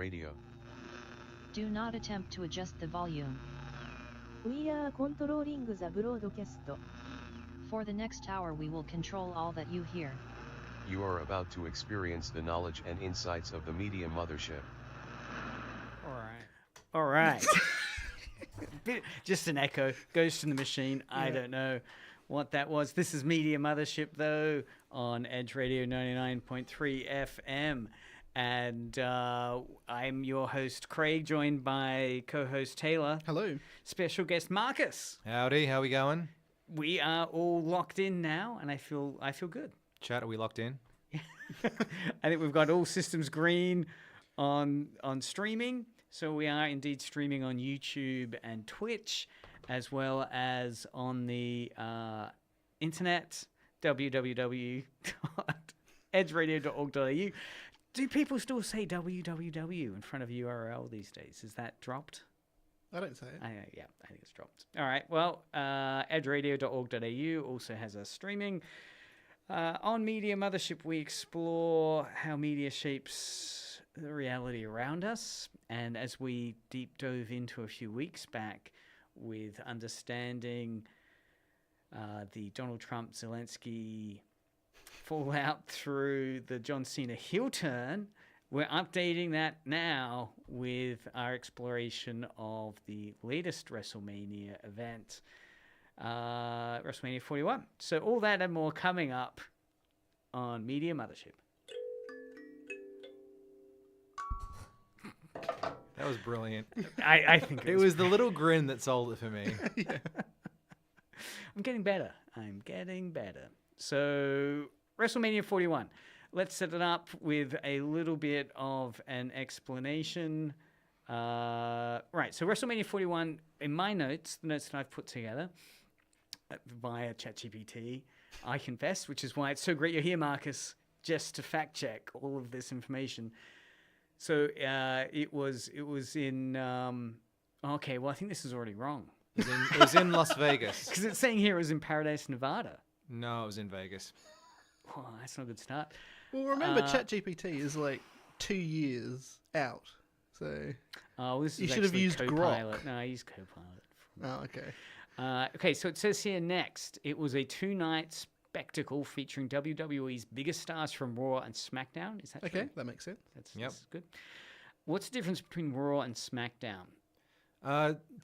Radio. Do not attempt to adjust the volume. We are controlling the broadcast. For the next hour we will control all that you hear. You are about to experience the knowledge and insights of the media mothership. All right. Just an echo. Ghost in the Machine. I don't know what that was. This is Media Mothership, though, on Edge Radio 99.3 FM. And I'm your host, Craig, joined by co-host Taylor. Hello. Special guest Marcus. Howdy, how we going? We are all locked in now, and I feel good. Chat, are we locked in? I think we've got all systems green on streaming. So we are indeed streaming on YouTube and Twitch, as well as on the internet, www.edgeradio.org.au. Do people still say www in front of URL these days? Is that dropped? I don't say it. I think it's dropped. All right. Well, edgeradio.org.au also has us streaming. On Media Mothership, we explore how media shapes the reality around us. And as we deep dove into a few weeks back with understanding the Donald Trump Zelensky fallout through the John Cena heel turn, we're updating that now with our exploration of the latest WrestleMania event, WrestleMania 41. So all that and more coming up on Media Mothership. That was brilliant. I think It was the little grin that sold it for me. I'm getting better. So WrestleMania 41. Let's set it up with a little bit of an explanation. Right, so WrestleMania 41, in my notes, the notes that I've put together via ChatGPT, I confess, which is why it's so great you're here, Marcus, just to fact check all of this information. So it was in, okay, well, I think this is already wrong. It was in Las Vegas. Because it's saying here it was in Paradise, Nevada. No, it was in Vegas. Oh, that's not a good start. Well, remember, ChatGPT is like 2 years out. So This you is should have actually used Copilot. Grok. No, I used Copilot. Oh, okay. Okay, so it says here next, it was a 2-night spectacle featuring WWE's biggest stars from Raw and SmackDown. Is that Okay, true? that makes sense. That's good. What's the difference between Raw and SmackDown?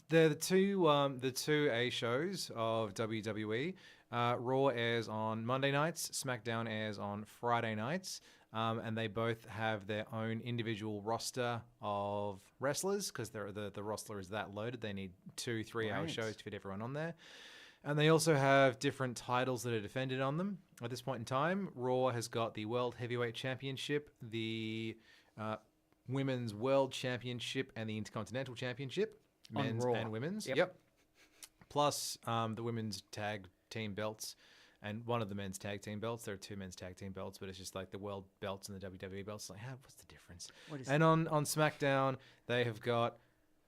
They're the two A shows of WWE. Raw airs on Monday nights, SmackDown airs on Friday nights, and they both have their own individual roster of wrestlers because the roster is that loaded. They need 2 3-hour shows to fit everyone on there. And they also have different titles that are defended on them. At this point in time, Raw has got the World Heavyweight Championship, the Women's World Championship, and the Intercontinental Championship, men's and women's. Yep. Plus the women's tag team belts and one of the men's tag team belts. There are 2 men's tag team belts, but it's just like the world belts and the WWE belts. Like, what's the difference? On SmackDown, they have got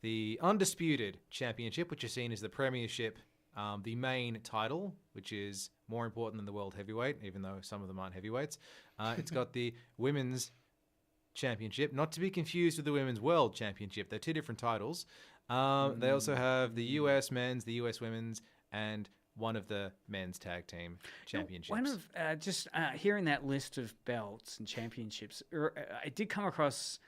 the Undisputed Championship, which is seen as the Premiership, the main title, which is more important than the World Heavyweight, even though some of them aren't heavyweights. It's got the Women's Championship, not to be confused with the Women's World Championship. They're 2 different titles. They also have the US Men's, the US Women's, and one of the men's tag team championships. One of hearing that list of belts and championships, I did come across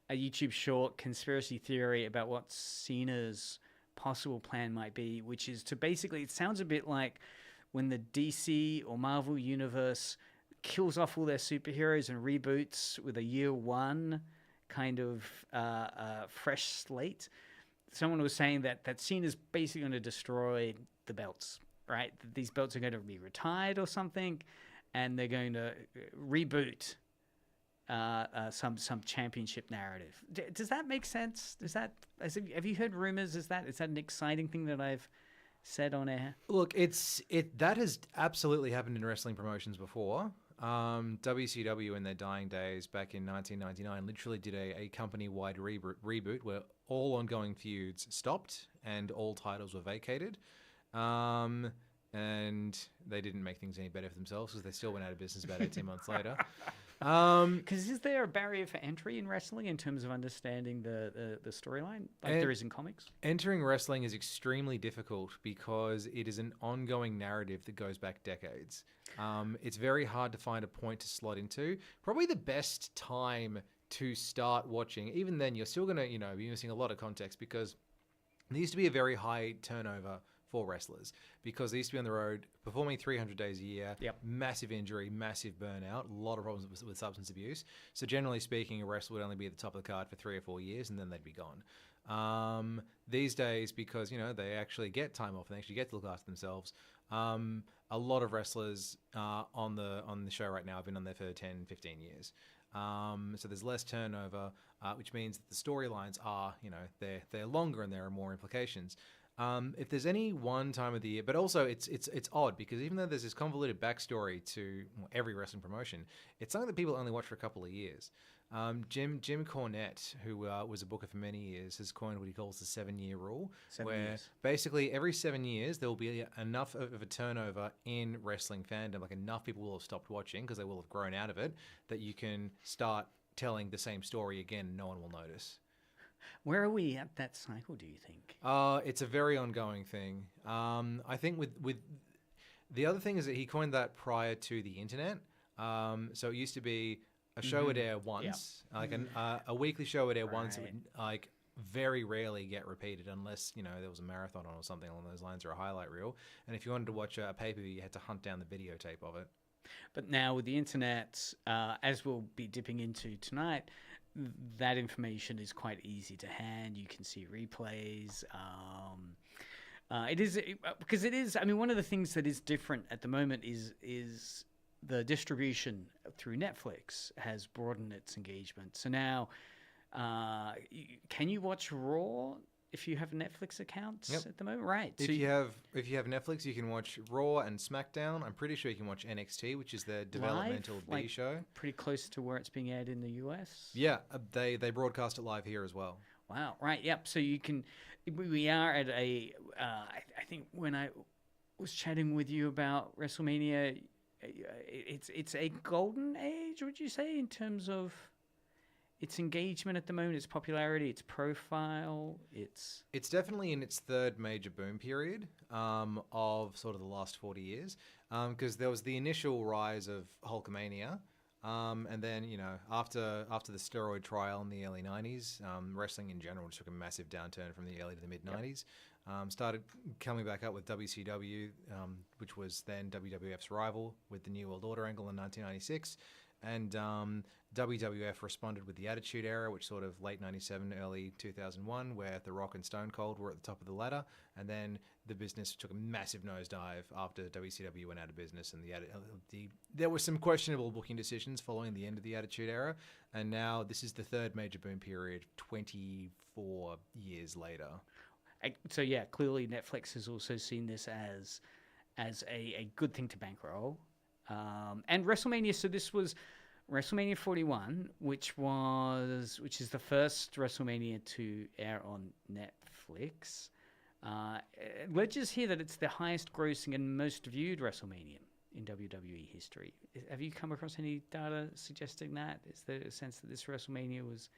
a YouTube short conspiracy theory about what Cena's possible plan might be, which is to basically, it sounds a bit like when the DC or Marvel universe kills off all their superheroes and reboots with a year 1 kind of fresh slate. Someone was saying that Cena's basically going to destroy the belts, right? These belts are going to be retired or something, and they're going to reboot some championship narrative. Does that make sense? Have you heard rumors? Is that an exciting thing that I've said on air? Look, that has absolutely happened in wrestling promotions before. WCW in their dying days back in 1999 literally did a company-wide reboot where all ongoing feuds stopped and all titles were vacated. And they didn't make things any better for themselves because they still went out of business about 18 months later. Because is there a barrier for entry in wrestling in terms of understanding the storyline, like And- there is in comics? Entering wrestling is extremely difficult because it is an ongoing narrative that goes back decades. It's very hard to find a point to slot into. Probably the best time to start watching, even then, you're still going to, be missing a lot of context because there used to be a very high turnover for wrestlers because they used to be on the road performing 300 days a year, Yep. massive injury, massive burnout, a lot of problems with substance abuse. So generally speaking, a wrestler would only be at the top of the card for 3 or 4 years and then they'd be gone. These days, because, they actually get time off and they actually get to look after themselves, a lot of wrestlers on the show right now have been on there for 10, 15 years. So there's less turnover, which means that the storylines are, they're longer and there are more implications. If there's any one time of the year, but also it's odd because even though there's this convoluted backstory to every wrestling promotion, it's something that people only watch for a couple of years. Jim Cornette, who was a booker for many years, has coined what he calls the 7-year rule, 7 where years. basically every 7 years there will be enough of a turnover in wrestling fandom, like enough people will have stopped watching because they will have grown out of it, that you can start telling the same story again and no one will notice. Where are we at that cycle, do you think? It's a very ongoing thing. I think with the other thing is that he coined that prior to the internet. So it used to be a show would air once, like a weekly show would air once. It Right. would like very rarely get repeated unless there was a marathon on or something along those lines or a highlight reel. And if you wanted to watch a pay-per-view, you had to hunt down the videotape of it. But now with the internet, as we'll be dipping into tonight, that information is quite easy to hand. You can see replays. It is because it is. I mean, one of the things that is different at the moment is the distribution through Netflix has broadened its engagement. So now, can you watch Raw if you have Netflix accounts Yep. at the moment? Right. If So you have Netflix, you can watch Raw and SmackDown. I'm pretty sure you can watch NXT, which is their developmental B like, show. pretty close to where it's being aired in the US. Yeah, they broadcast it live here as well. Wow. Right. Yep. So you can. We are at a. I think when I was chatting with you about WrestleMania, it's a golden age. Would you say in terms of its engagement at the moment, its popularity, its profile, its. It's definitely in its third major boom period of sort of the last 40 years, because there was the initial rise of Hulkamania, and then after the steroid trial in the early 90s, wrestling in general just took a massive downturn from the early to the mid 90s. Started coming back up with WCW, which was then WWF's rival with the New World Order angle in 1996. And WWF responded with the Attitude Era, which sort of late 97, early 2001, where The Rock and Stone Cold were at the top of the ladder. And then the business took a massive nosedive after WCW went out of business. And there were some questionable booking decisions following the end of the Attitude Era. And now this is the third major boom period, 24 years later. So yeah, clearly Netflix has also seen this as a good thing to bankroll. And WrestleMania. So this was WrestleMania 41, which is the first WrestleMania to air on Netflix. Ledgers here that it's the highest grossing and most viewed WrestleMania in WWE history. Have you come across any data suggesting that? Is there a sense that this WrestleMania was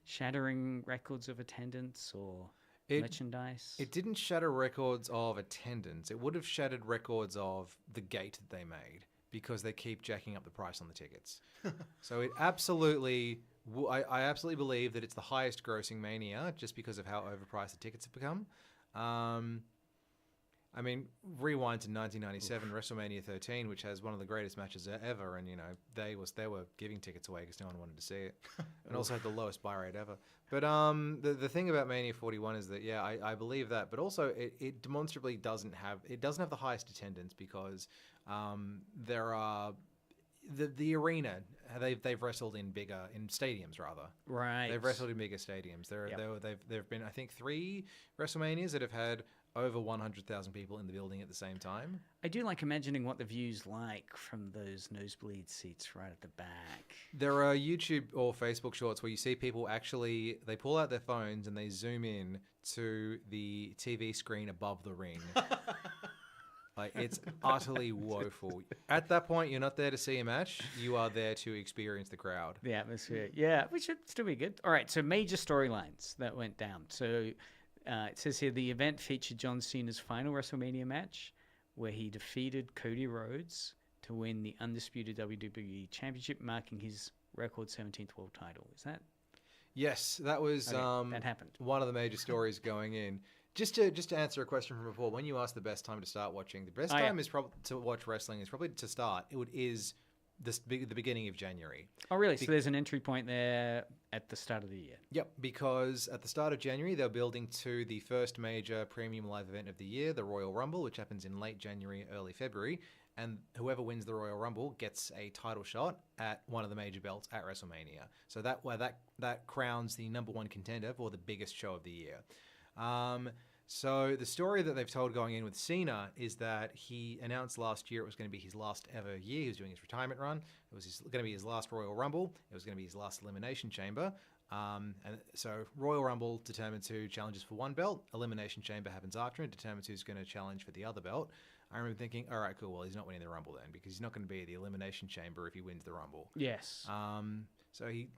shattering records of attendance or merchandise? It didn't shatter records of attendance. It would have shattered records of the gate that they made because they keep jacking up the price on the tickets. So it absolutely, I absolutely believe that it's the highest grossing Mania just because of how overpriced the tickets have become. I mean, rewind to 1997, WrestleMania 13, which has one of the greatest matches ever, and they were giving tickets away because no one wanted to see it, and also had the lowest buy rate ever. But the thing about Mania 41 is that I believe that, but also it demonstrably doesn't have the highest attendance because there are the arena they've wrestled in stadiums rather. Right. They've wrestled in bigger stadiums. There've been I think 3 WrestleManias that have had over 100,000 people in the building at the same time. I do like imagining what the view's like from those nosebleed seats right at the back. There are YouTube or Facebook shorts where you see people they pull out their phones and they zoom in to the TV screen above the ring. Like, it's utterly woeful. At that point, you're not there to see a match. You are there to experience the crowd. The atmosphere. Yeah, which should still be good. All right, so major storylines that went down. So it says here the event featured John Cena's final WrestleMania match, where he defeated Cody Rhodes to win the undisputed WWE Championship, marking his record 17th world title. Is that? Yes, that was that happened. one of the major stories going in. Just to answer a question from before, when you asked the best time to start watching, the best time is probably to watch wrestling is probably to start. Is the beginning of January. Oh, really? So there's an entry point there at the start of the year. Yep, because at the start of January, they're building to the first major premium live event of the year, the Royal Rumble, which happens in late January, early February. And whoever wins the Royal Rumble gets a title shot at one of the major belts at WrestleMania. So that crowns the number one contender for the biggest show of the year. So the story that they've told going in with Cena is that he announced last year it was going to be his last ever year. He was doing his retirement run. It was going to be his last Royal Rumble. It was going to be his last Elimination Chamber. And so Royal Rumble determines who challenges for one belt. Elimination Chamber happens after and determines who's going to challenge for the other belt. I remember thinking, all right, cool. Well, he's not winning the Rumble then because he's not going to be the Elimination Chamber if he wins the Rumble. Yes. So he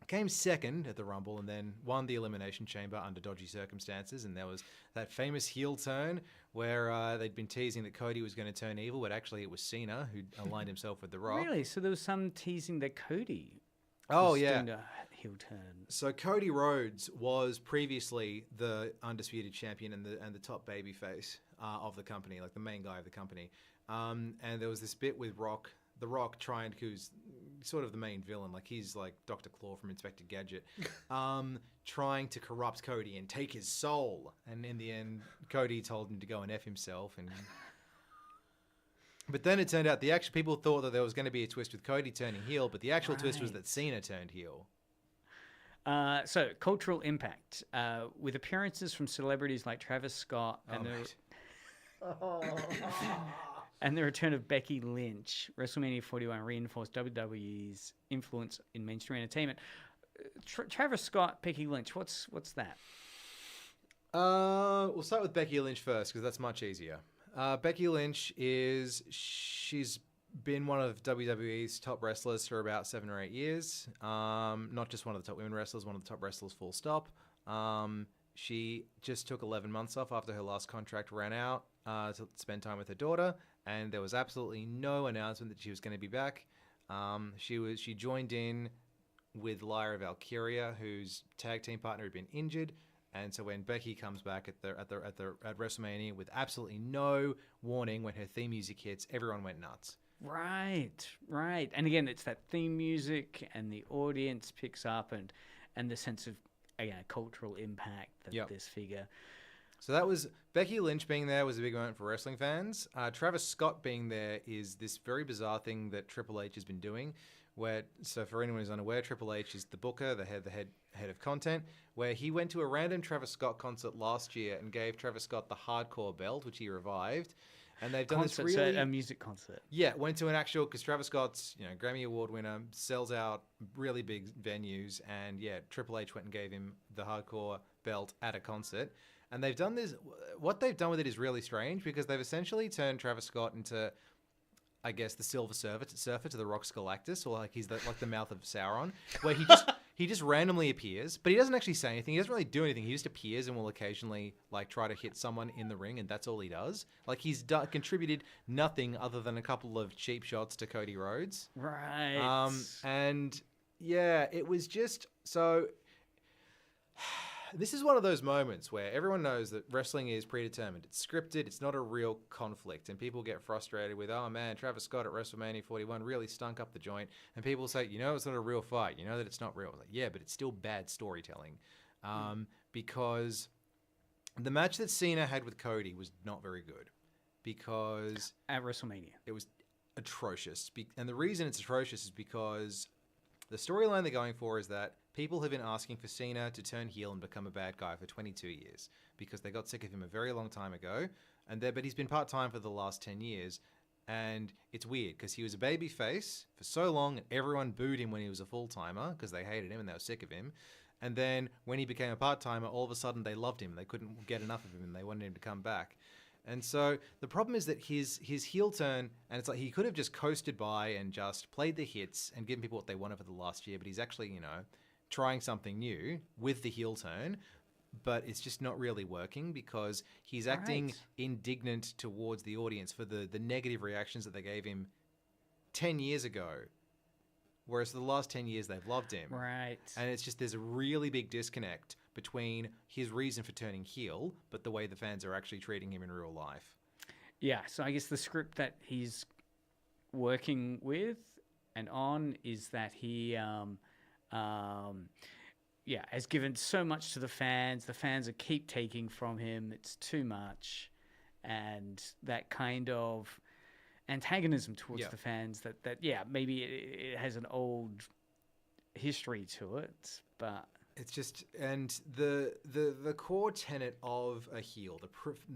came second at the Rumble and then won the Elimination Chamber under dodgy circumstances. And there was that famous heel turn where they'd been teasing that Cody was going to turn evil, but actually it was Cena who aligned himself with The Rock. Really? So there was some teasing that Cody was doing a heel turn. So Cody Rhodes was previously the undisputed champion and the top babyface of the company, like the main guy of the company. And there was this bit with The Rock who's sort of the main villain, like he's like Dr. Claw from Inspector Gadget, trying to corrupt Cody and take his soul. And in the end, Cody told him to go and F himself. But then it turned out people thought that there was going to be a twist with Cody turning heel, but the actual twist was that Cena turned heel. So cultural impact with appearances from celebrities like Travis Scott and the return of Becky Lynch. WrestleMania 41 reinforced WWE's influence in mainstream entertainment. Travis Scott, Becky Lynch. What's that? We'll start with Becky Lynch first because that's much easier. Becky Lynch she's been one of WWE's top wrestlers for about 7 or 8 years. Not just one of the top women wrestlers, one of the top wrestlers, full stop. She just took 11 months off after her last contract ran out to spend time with her daughter, and there was absolutely no announcement that she was going to be back. She joined in with Lyra Valkyria, whose tag team partner had been injured. And so when Becky comes back at WrestleMania with absolutely no warning, when her theme music hits, everyone went nuts. Right. And again, it's that theme music and the audience picks up and the sense of, again, cultural impact that this figure. So that was Becky Lynch being there was a big moment for wrestling fans. Travis Scott being there is this very bizarre thing that Triple H has been doing. So for anyone who's unaware, Triple H is the booker, the head of content, where he went to a random Travis Scott concert last year and gave Travis Scott the hardcore belt, which he revived. And they've done this really... a music concert. Yeah, went to an actual... Because Travis Scott's, Grammy Award winner, sells out really big venues. And yeah, Triple H went and gave him the hardcore belt at a concert. And they've done this... What they've done with it is really strange because they've essentially turned Travis Scott into, I guess, the Silver Surfer to the Rock's Galactus, or like he's like the mouth of Sauron, where he just randomly appears, but he doesn't actually say anything. He doesn't really do anything. He just appears and will occasionally like try to hit someone in the ring, and that's all he does. Like he's contributed nothing other than a couple of cheap shots to Cody Rhodes. Right. And yeah, it was just so. This is one of those moments where everyone knows that wrestling is predetermined. It's scripted. It's not a real conflict. And people get frustrated with, oh, man, Travis Scott at WrestleMania 41 really stunk up the joint. And people say, it's not a real fight. You know that it's not real. Like, yeah, but it's still bad storytelling. Because the match that Cena had with Cody was not very good. Because... At WrestleMania. It was atrocious. And the reason it's atrocious is because the storyline they're going for is that people have been asking for Cena to turn heel and become a bad guy for 22 years because they got sick of him a very long time ago. But he's been part-time for the last 10 years. And it's weird because he was a baby face for so long and everyone booed him when he was a full-timer because they hated him and they were sick of him. And then when he became a part-timer, all of a sudden they loved him. They couldn't get enough of him and they wanted him to come back. And so the problem is that his heel turn, and it's like he could have just coasted by and just played the hits and given people what they wanted for the last year, but he's actually, trying something new with the heel turn, but it's just not really working because he's acting indignant towards the audience for the negative reactions that they gave him 10 years ago. Whereas for the last 10 years, they've loved him. Right. And it's just, there's a really big disconnect between his reason for turning heel, but the way the fans are actually treating him in real life. Yeah, so I guess the script that he's working with and on is that he, has given so much to the fans. The fans are keep taking from him. It's too much. And that kind of antagonism towards the fans that maybe it has an old history to it, but it's just, and the core tenet of a heel,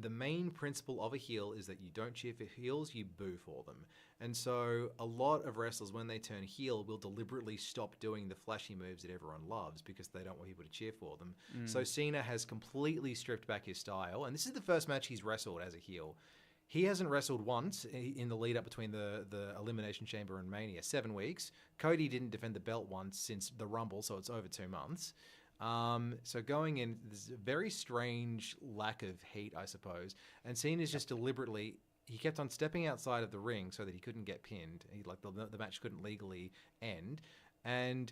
the main principle of a heel is that you don't cheer for heels, you boo for them. And so a lot of wrestlers, when they turn heel, will deliberately stop doing the flashy moves that everyone loves because they don't want people to cheer for them. So Cena has completely stripped back his style, and this is the first match he's wrestled as a heel. He hasn't wrestled once in the lead up between the Elimination Chamber and Mania, 7 weeks. Cody didn't defend the belt once since the Rumble, so it's over 2 months. So going in, there's a very strange lack of heat, I suppose. And Cena's just deliberately, he kept on stepping outside of the ring so that he couldn't get pinned. The match couldn't legally end. And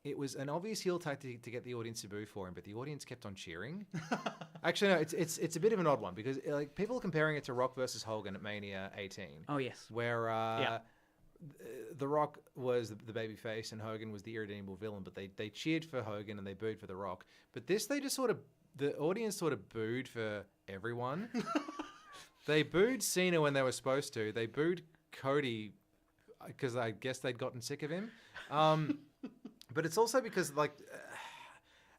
it was an obvious heel tactic to get the audience to boo for him, but the audience kept on cheering. Actually, no, it's a bit of an odd one because people are comparing it to Rock versus Hogan at Mania 18. Oh yes, where The Rock was the babyface and Hogan was the irredeemable villain, but they cheered for Hogan and they booed for The Rock. But this, the audience sort of booed for everyone. They booed Cena when they were supposed to. They booed Cody because I guess they'd gotten sick of him. But it's also because,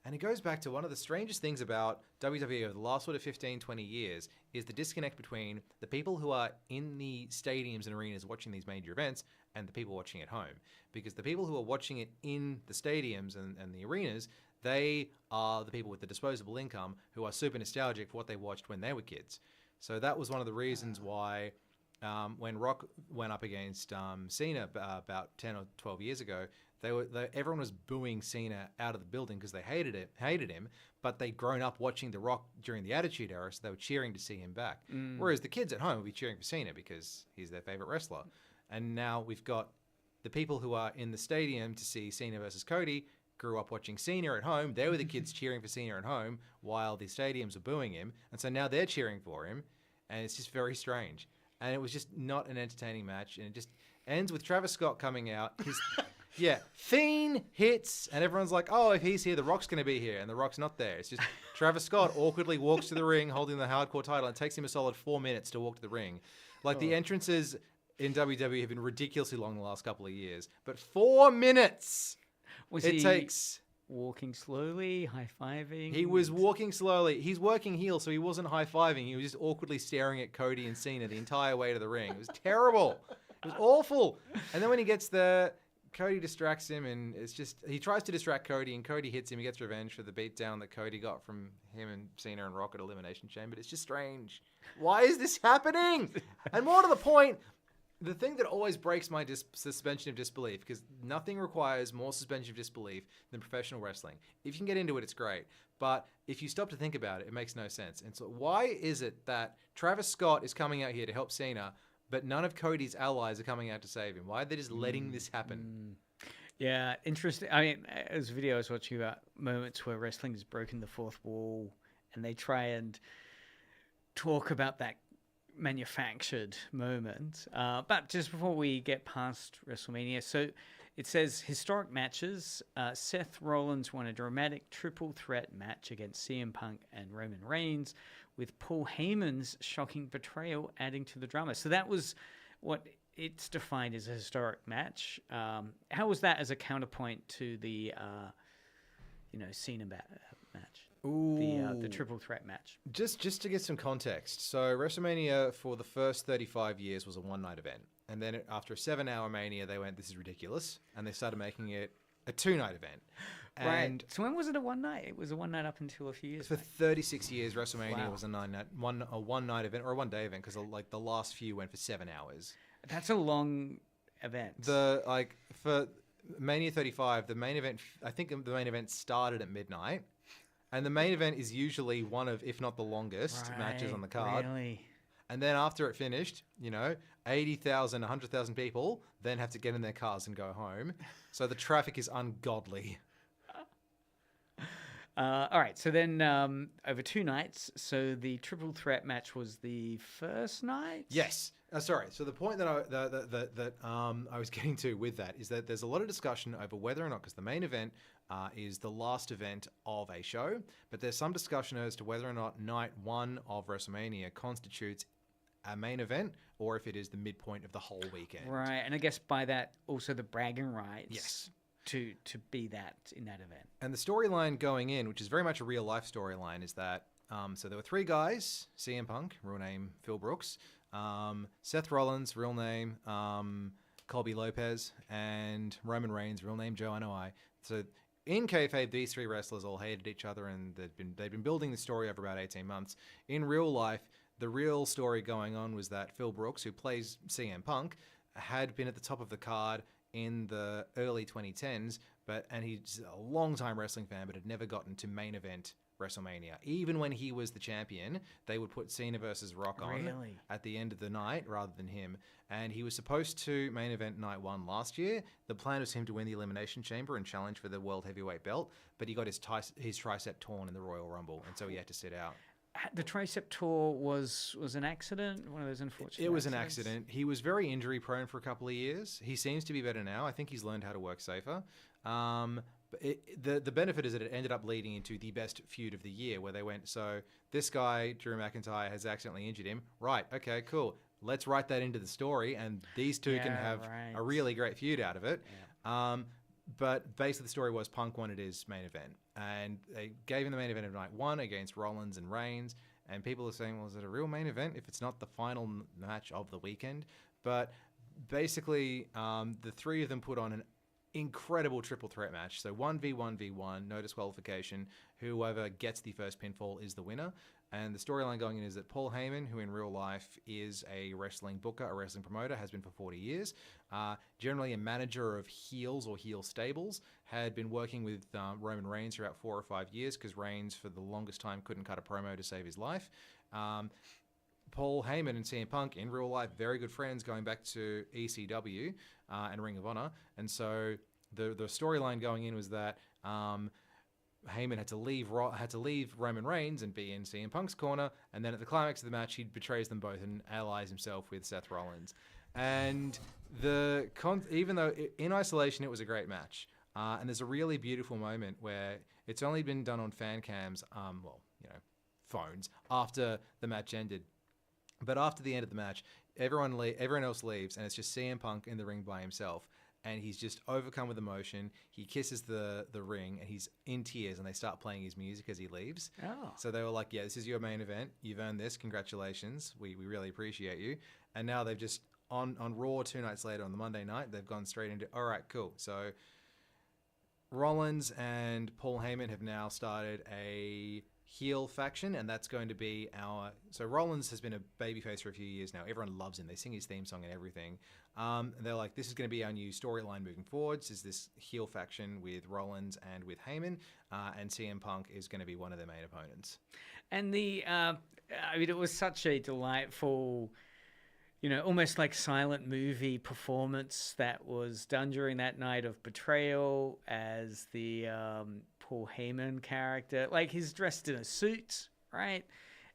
and it goes back to one of the strangest things about WWE over the last sort of 15, 20 years is the disconnect between the people who are in the stadiums and arenas watching these major events and the people watching at home. Because the people who are watching it in the stadiums and the arenas, they are the people with the disposable income who are super nostalgic for what they watched when they were kids. So that was one of the reasons why when Rock went up against Cena about 10 or 12 years ago, everyone was booing Cena out of the building because they hated him, but they'd grown up watching The Rock during the Attitude Era, so they were cheering to see him back. Whereas the kids at home would be cheering for Cena because he's their favorite wrestler. And now we've got the people who are in the stadium to see Cena versus Cody grew up watching Cena at home. They were the kids cheering for Cena at home while the stadiums are booing him. And so now they're cheering for him, and it's just very strange. And it was just not an entertaining match, and it just ends with Travis Scott coming out. Fiend hits, and everyone's like, oh, if he's here, The Rock's going to be here, and The Rock's not there. It's just Travis Scott awkwardly walks to the ring holding the hardcore title, and it takes him a solid 4 minutes to walk to the ring. The entrances in WWE have been ridiculously long the last couple of years, but 4 minutes takes. Walking slowly, high-fiving? He was walking slowly. He's working heel, so he wasn't high-fiving. He was just awkwardly staring at Cody and Cena the entire way to the ring. It was terrible. It was awful. And then when he gets there, Cody distracts him, and it's just, he tries to distract Cody, and Cody hits him. He gets revenge for the beatdown that Cody got from him and Cena and Rock at Elimination Chamber. It's just strange. Why is this happening? And more to the point, the thing that always breaks my suspension of disbelief, because nothing requires more suspension of disbelief than professional wrestling. If you can get into it, it's great. But if you stop to think about it, it makes no sense. And so why is it that Travis Scott is coming out here to help Cena, but none of Cody's allies are coming out to save him? Why are they just letting this happen? Yeah, interesting. I mean, there's a video I was watching about moments where wrestling has broken the fourth wall, and they try and talk about that manufactured moment. But just before we get past WrestleMania, so it says historic matches. Seth Rollins won a dramatic triple threat match against CM Punk and Roman Reigns, with Paul Heyman's shocking betrayal adding to the drama. So that was what it's defined as a historic match. How was that as a counterpoint to the Cena match? The triple threat match. Just to get some context, so WrestleMania for the first 35 years was a one-night event. And then after a 7-hour Mania, they went, this is ridiculous. And they started making it a 2-night event. And So when was it a one night? It was a one night up until a few years for back. 36 years, WrestleMania Wow. was a one-night event or a one-day event because like the last few went for 7 hours. That's a long event. For Mania 35, the main event, I think the main event started at midnight, and the main event is usually one of, if not the longest matches on the card. Really? And then after it finished, 80,000, 100,000 people then have to get in their cars and go home. So the traffic is ungodly. All right, so then over 2 nights, so the triple threat match was the first night? Yes. Sorry. So the point that I was getting to with that is that there's a lot of discussion over whether or not, because the main event is the last event of a show, but there's some discussion as to whether or not night 1 of WrestleMania constitutes a main event or if it is the midpoint of the whole weekend. Right, and I guess by that also the bragging rights. Yes. To be that in that event. And the storyline going in, which is very much a real life storyline, is that so there were 3 guys: CM Punk, real name Phil Brooks, Seth Rollins, real name Colby Lopez, and Roman Reigns, real name Joe Anoa'i. So in kayfabe, these 3 wrestlers all hated each other, and they'd been building the story over about 18 months. In real life, the real story going on was that Phil Brooks, who plays CM Punk, had been at the top of the card in the early 2010s, and he's a long-time wrestling fan, but had never gotten to main event WrestleMania. Even when he was the champion, they would put Cena versus Rock on at the end of the night rather than him. And he was supposed to main event night 1 last year. The plan was him to win the Elimination Chamber and challenge for the World Heavyweight belt, but he got his tricep torn in the Royal Rumble, and so he had to sit out. The tricep tour was an accident, one of those unfortunate. It was an accident. He was very injury prone for a couple of years. He seems to be better now. I think he's learned how to work safer. But the benefit is that it ended up leading into the best feud of the year, where they went, so this guy, Drew McIntyre, has accidentally injured him. Right, okay, cool. Let's write that into the story, and these two can have a really great feud out of it. Yeah. But basically the story was Punk wanted his main event, and they gave him the main event of night 1 against Rollins and Reigns, and people are saying, well, is it a real main event if it's not the final match of the weekend? But basically the 3 of them put on an incredible triple threat match. So 1v1v1, no disqualification. Whoever gets the first pinfall is the winner. And the storyline going in is that Paul Heyman, who in real life is a wrestling booker, a wrestling promoter, has been for 40 years, generally a manager of heels or heel stables, had been working with Roman Reigns for about 4 or 5 years because Reigns, for the longest time, couldn't cut a promo to save his life. Paul Heyman and CM Punk, in real life, very good friends going back to ECW and Ring of Honor. And so the storyline going in was that Heyman had to leave Roman Reigns and be in CM Punk's corner, and then at the climax of the match, he betrays them both and allies himself with Seth Rollins. And even though in isolation it was a great match, and there's a really beautiful moment where it's only been done on fan cams, phones, after the match ended. But after the end of the match, everyone else leaves, and it's just CM Punk in the ring by himself. And he's just overcome with emotion. He kisses the ring, and he's in tears, and they start playing his music as he leaves. Oh. So they were like, yeah, this is your main event. You've earned this. Congratulations. We really appreciate you. And now they've just, on Raw 2 nights later on the Monday night, they've gone straight into, all right, cool. So Rollins and Paul Heyman have now started a heel faction, and that's going to be so Rollins has been a babyface for a few years now. Everyone loves him. They sing his theme song and everything. And they're like, this is going to be our new storyline moving forwards, is this heel faction with Rollins and with Heyman, and CM Punk is going to be one of their main opponents. And it was such a delightful, almost like silent movie performance that was done during that night of betrayal as the Paul Heyman character. Like, he's dressed in a suit, right?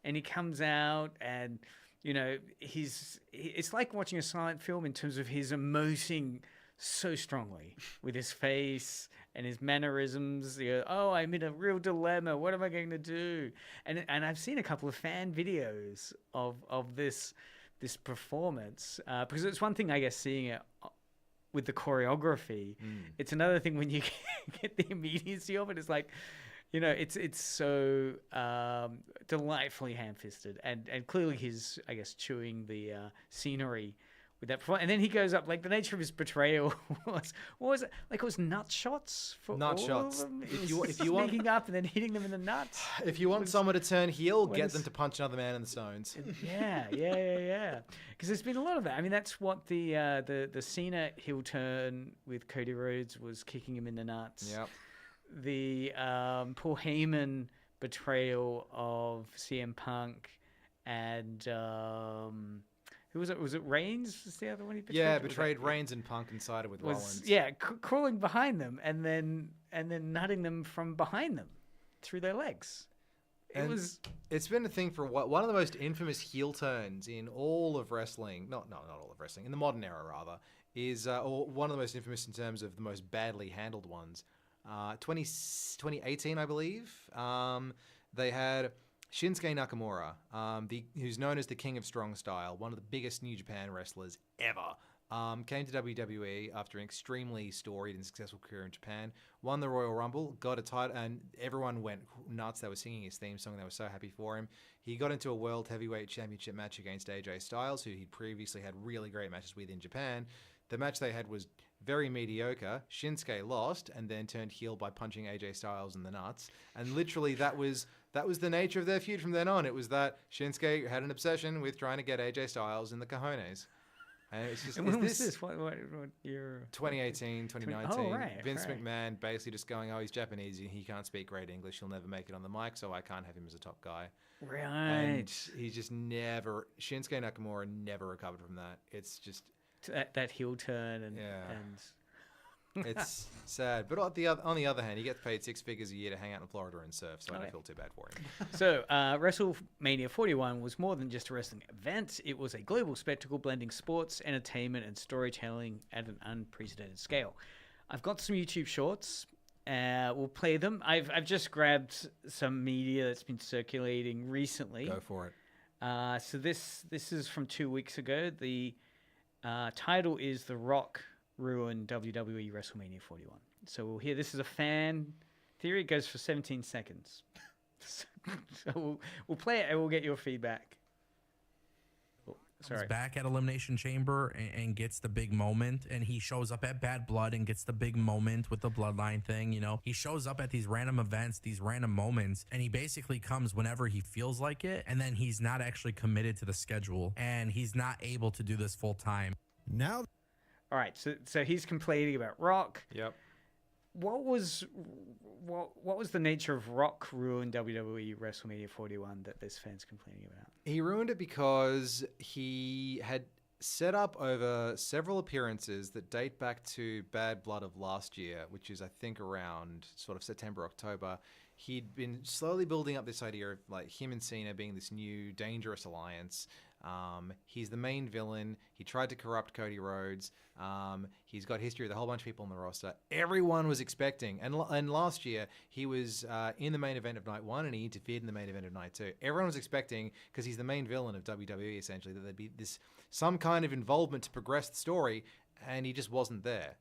And he comes out and, it's like watching a silent film in terms of his emoting so strongly with his face and his mannerisms. I'm in a real dilemma. What am I going to do? And I've seen a couple of fan videos of this performance, because it's one thing, I guess, seeing it with the choreography. It's another thing when you get the immediacy of it. It's like, it's so delightfully ham-fisted, and clearly he's, I guess, chewing the scenery with that performance. And then he goes up, like the nature of his betrayal was, what was it? Like it was nut shots for Nut all shots. of them? If you want, sneaking up and then hitting them in the nuts. if you want someone to turn heel, get is- them to punch another man in the stones. Yeah. Because there's been a lot of that. I mean, that's what the Cena heel turn with Cody Rhodes was, kicking him in the nuts. Yep. The Paul Heyman betrayal of CM Punk and who was it? Was it Reigns? Was the other one he betrayed? Yeah, Or was that- betrayed Reigns and Punk and sided with Rollins. Yeah, crawling behind them and then nutting them from behind them through their legs. It's been a thing for one of the most infamous heel turns in all of wrestling. Not all of wrestling, in the modern era rather, is or one of the most infamous in terms of the most badly handled ones. 2018, I believe. They had Shinsuke Nakamura, who's known as the King of Strong Style, one of the biggest New Japan wrestlers ever. Came to WWE after an extremely storied and successful career in Japan, won the Royal Rumble, got a title, and everyone went nuts. They were singing his theme song. They were so happy for him. He got into a World Heavyweight Championship match against AJ Styles, who he'd previously had really great matches with in Japan. The match they had was very mediocre. Shinsuke lost and then turned heel by punching AJ Styles in the nuts. And literally that was the nature of their feud from then on. It was that Shinsuke had an obsession with trying to get AJ Styles in the cojones. And it's just, And when was this? What year? 2018, 2019. Oh, right, Vince right. McMahon basically just going, oh, he's Japanese. He can't speak great English. He'll never make it on the mic, so I can't have him as a top guy. Right. And he's just never... Shinsuke Nakamura never recovered from that. It's just... That heel turn and It's sad. But on the other hand, he gets paid $6 figures a year to hang out in Florida and surf, so I don't feel too bad for him. So, WrestleMania 41 was more than just a wrestling event. It was a global spectacle blending sports, entertainment, and storytelling at an unprecedented scale. I've got some YouTube shorts. We'll play them. I've just grabbed some media that's been circulating recently. Go for it. So this is from 2 weeks ago. The title is "The Rock Ruined WWE WrestleMania 41." So we'll hear. This is a fan theory. It goes for 17 seconds. So we'll play it and we'll get your feedback. Oh, sorry. Comes back at Elimination Chamber and gets the big moment, and he shows up at Bad Blood and gets the big moment with the bloodline thing. You know, he shows up at these random events, these random moments, and he basically comes whenever he feels like it, and then he's not actually committed to the schedule, and he's not able to do this full time. Now, All right, so he's complaining about Rock. Yep. What was the nature of Rock ruined WWE WrestleMania 41 that this fan's complaining about? He ruined it because he had set up over several appearances that date back to Bad Blood of last year, which is, I think, around sort of September, October. He'd been slowly building up this idea of like him and Cena being this new dangerous alliance. He's the main villain. He tried to corrupt Cody Rhodes. He's got history with a whole bunch of people on the roster. Everyone was expecting, and last year he was in the main event of night one, and he interfered in the main event of night two. Everyone was expecting, because he's the main villain of WWE essentially, that there'd be some kind of involvement to progress the story, and he just wasn't there.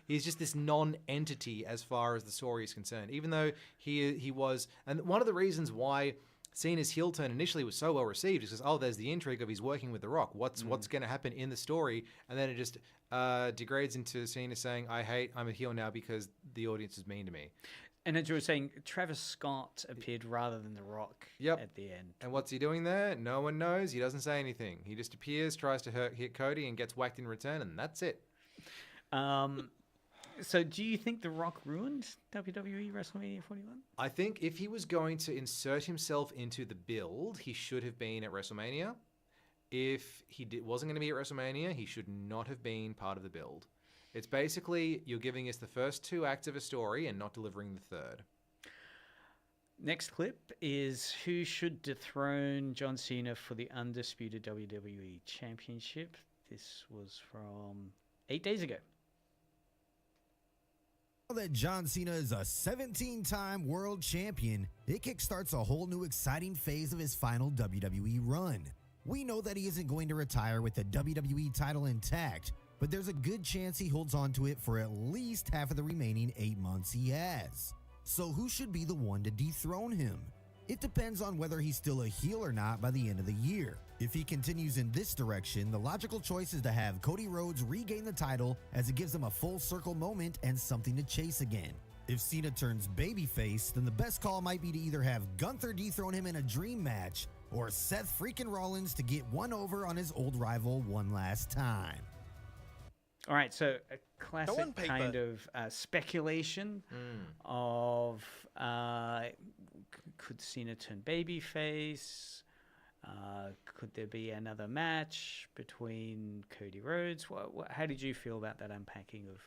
He's just this non-entity as far as the story is concerned, even though he was. And one of the reasons why Cena's heel turn initially was so well received is because, there's the intrigue of he's working with The Rock. What's going to happen in the story? And then it just degrades into Cena saying, I'm a heel now because the audience is mean to me. And as you were saying, Travis Scott appeared rather than The Rock at the end. And what's he doing there? No one knows. He doesn't say anything. He just appears, tries to hit Cody, and gets whacked in return, and that's it. So do you think The Rock ruined WWE WrestleMania 41? I think if he was going to insert himself into the build, he should have been at WrestleMania. If he wasn't going to be at WrestleMania, he should not have been part of the build. It's basically you're giving us the first two acts of a story and not delivering the third. Next clip is who should dethrone John Cena for the undisputed WWE Championship. This was from 8 days ago. now that John Cena is a 17-time world champion, it kickstarts a whole new exciting phase of his final WWE run. We know that he isn't going to retire with the WWE title intact, but there's a good chance he holds on to it for at least half of the remaining 8 months he has. So who should be the one to dethrone him? It depends on whether he's still a heel or not by the end of the year. If he continues in this direction, the logical choice is to have Cody Rhodes regain the title, as it gives him a full circle moment and something to chase again. If Cena turns babyface, then the best call might be to either have Gunther dethrone him in a dream match, or Seth freaking Rollins to get one over on his old rival one last time. All right, so a classic kind of speculation of could Cena turn babyface? Could there be another match between Cody Rhodes? How did you feel about that unpacking of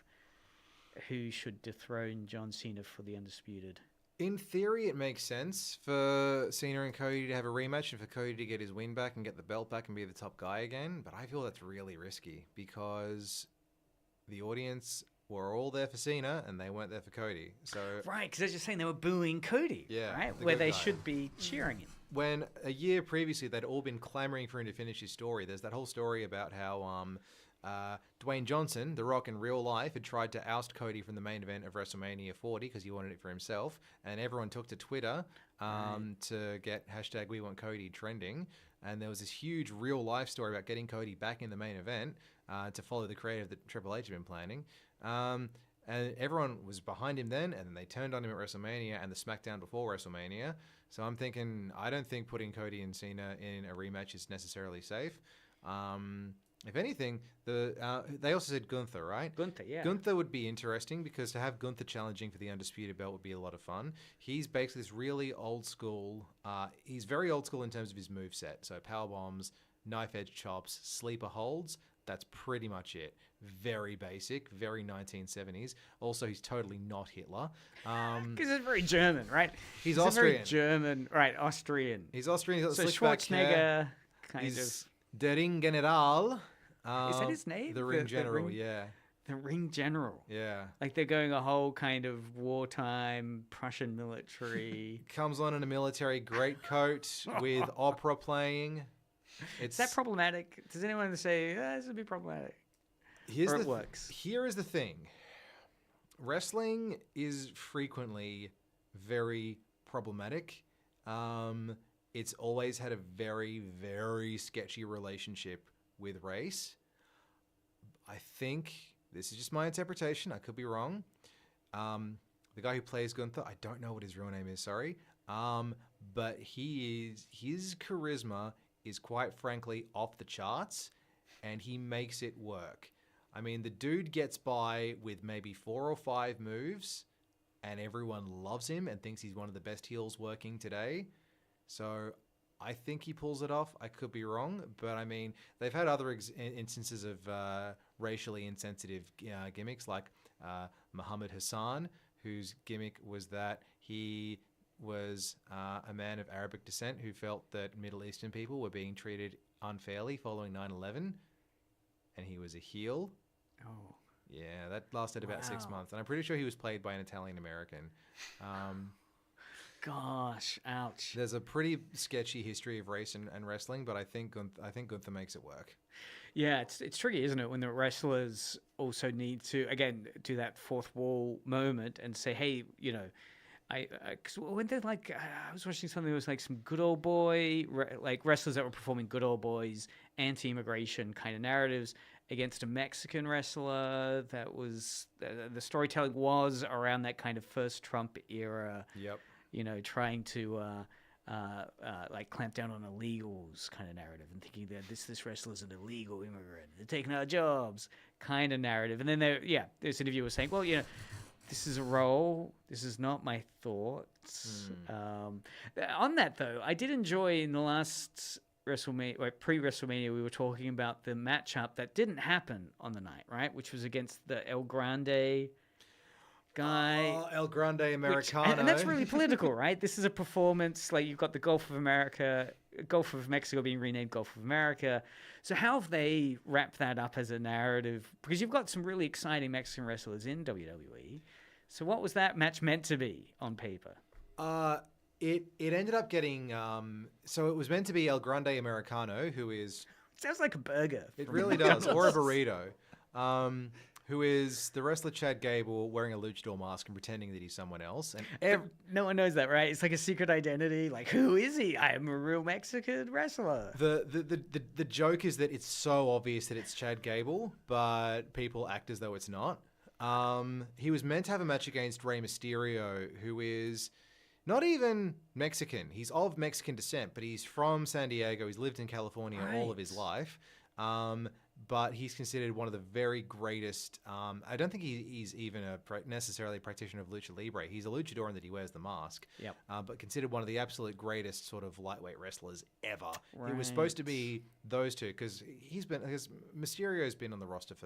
who should dethrone John Cena for the Undisputed? In theory, it makes sense for Cena and Cody to have a rematch and for Cody to get his win back and get the belt back and be the top guy again. But I feel that's really risky because the audience were all there for Cena and they weren't there for Cody. So right, because as you're saying, they were booing Cody, yeah, right, where they should be cheering him. When a year previously they'd all been clamoring for him to finish his story. There's that whole story about how Dwayne Johnson, The Rock in real life, had tried to oust Cody from the main event of WrestleMania 40 because he wanted it for himself, and everyone took to Twitter to get hashtag We Want Cody trending. And there was this huge real life story about getting Cody back in the main event to follow the creative that Triple H had been planning. And everyone was behind him then, and then they turned on him at WrestleMania and the SmackDown before WrestleMania. So I'm thinking, I don't think putting Cody and Cena in a rematch is necessarily safe. If anything, they also said Gunther, right? Gunther, yeah. Gunther would be interesting because to have Gunther challenging for the Undisputed Belt would be a lot of fun. He's basically this really old school. He's very old school in terms of his moveset. So power bombs, knife edge chops, sleeper holds. That's pretty much it. Very basic, very 1970s. Also, he's totally not Hitler. Because he's very German, right? He's Austrian. Austrian. Very German, right? Austrian. He's Austrian. He's got So slick back hair. Schwarzenegger, kind of. Der Ring General. Is that his name? The Ring General, yeah. The Ring General. Yeah. Like they're going a whole kind of wartime Prussian military. Comes on in a military greatcoat with opera playing. Is that problematic? Does anyone say, this would be problematic? Or it works? Here is the thing. Wrestling is frequently very problematic. It's always had a very, very sketchy relationship with race. I think, this is just my interpretation, I could be wrong. The guy who plays Gunther, I don't know what his real name is, sorry. But his charisma is quite frankly off the charts, and he makes it work. I mean, the dude gets by with maybe 4 or 5 moves, and everyone loves him and thinks he's one of the best heels working today. So I think he pulls it off. I could be wrong, but I mean, they've had other instances of racially insensitive gimmicks, like Muhammad Hassan, whose gimmick was that he was a man of Arabic descent who felt that Middle Eastern people were being treated unfairly following 9/11, and he was a heel. Oh. Yeah, that lasted about 6 months, and I'm pretty sure he was played by an Italian American. Gosh, ouch. There's a pretty sketchy history of race and wrestling, but I think Gunther makes it work. Yeah, it's tricky, isn't it, when the wrestlers also need to, again, do that fourth wall moment and say, hey, you know, because when they're like, I was watching something that was like some good old boy, like wrestlers that were performing good old boys, anti-immigration kind of narratives against a Mexican wrestler that was, the storytelling was around that kind of first Trump era. Yep. You know, trying to like clamp down on illegals kind of narrative and thinking that this wrestler's an illegal immigrant, they're taking our jobs kind of narrative. And then this interviewer was saying, well, you know, this is a role. This is not my thoughts. On that, though, I did enjoy in the last WrestleMania, like pre-WrestleMania, we were talking about the matchup that didn't happen on the night, right? Which was against the El Grande guy. Oh, El Grande Americano. And that's really political, right? This is a performance, like you've got the Gulf of Mexico being renamed Gulf of America. So how have they wrapped that up as a narrative? Because you've got some really exciting Mexican wrestlers in WWE. So what was that match meant to be on paper? It ended up getting, so it was meant to be El Grande Americano, who is... Sounds like a burger. It really does, or a burrito. who is the wrestler Chad Gable wearing a luchador mask and pretending that he's someone else. And No one knows that, right? It's like a secret identity. Like, who is he? I am a real Mexican wrestler. the joke is that it's so obvious that it's Chad Gable, but people act as though it's not. He was meant to have a match against Rey Mysterio, who is not even Mexican. He's of Mexican descent, but he's from San Diego. He's lived in California all of his life. But he's considered one of the very greatest. I don't think he's even necessarily a practitioner of Lucha Libre. He's a luchador in that he wears the mask. Yep. But considered one of the absolute greatest sort of lightweight wrestlers ever. It was supposed to be those two because Mysterio's been on the roster